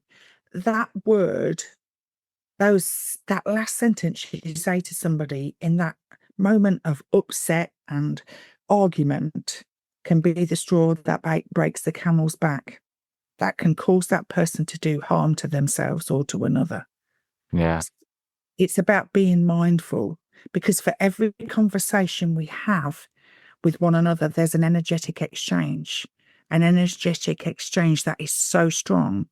S2: That word, that last sentence you say to somebody in that moment of upset and argument can be the straw that breaks the camel's back. That can cause that person to do harm to themselves or to another.
S1: Yeah.
S2: It's about being mindful, because for every conversation we have with one another, there's an energetic exchange that is so strong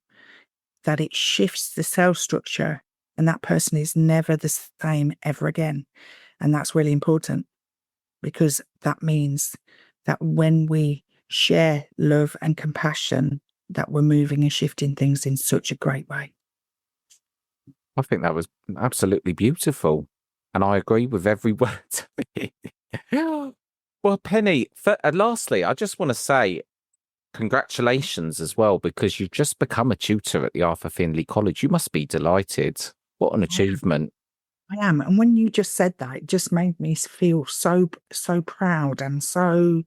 S2: that it shifts the cell structure, and that person is never the same ever again. And that's really important, because that means that when we share love and compassion, that we're moving and shifting things in such a great way.
S1: I think that was absolutely beautiful. And I agree with every word. Well, Penny, lastly, I just want to say congratulations as well, because you've just become a tutor at the Arthur Findlay College. You must be delighted. What an achievement.
S2: I am. And when you just said that, it just made me feel so proud, and so,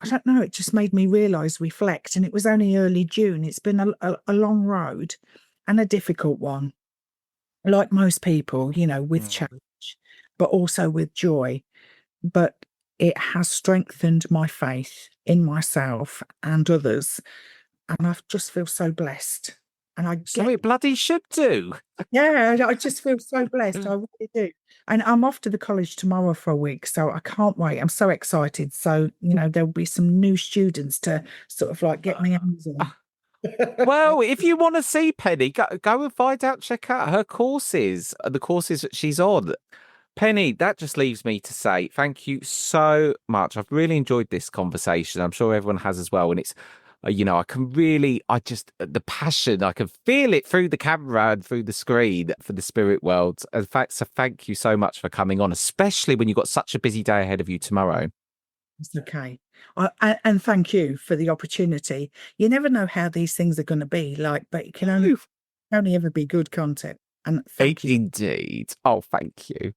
S2: I don't know, it just made me reflect. And it was only early June. It's been a long road and a difficult one, like most people, with challenge, but also with joy. But it has strengthened my faith in myself and others. And I just feel so blessed. And
S1: so it bloody should do.
S2: Yeah, I just feel so blessed. I really do. And I'm off to the college tomorrow for a week, so I can't wait. I'm so excited. So, there'll be some new students to sort of like get my hands on.
S1: Well, if you want to see Penny, go and find out, check out her courses, the courses that she's on. Penny, that just leaves me to say thank you so much. I've really enjoyed this conversation. I'm sure everyone has as well. And it's, the passion, I can feel it through the camera and through the screen for the spirit world. In fact, so thank you so much for coming on, especially when you've got such a busy day ahead of you tomorrow.
S2: It's okay. And thank you for the opportunity. You never know how these things are going to be like, but it can only ever be good content. And thank you.
S1: Indeed. Oh, thank you.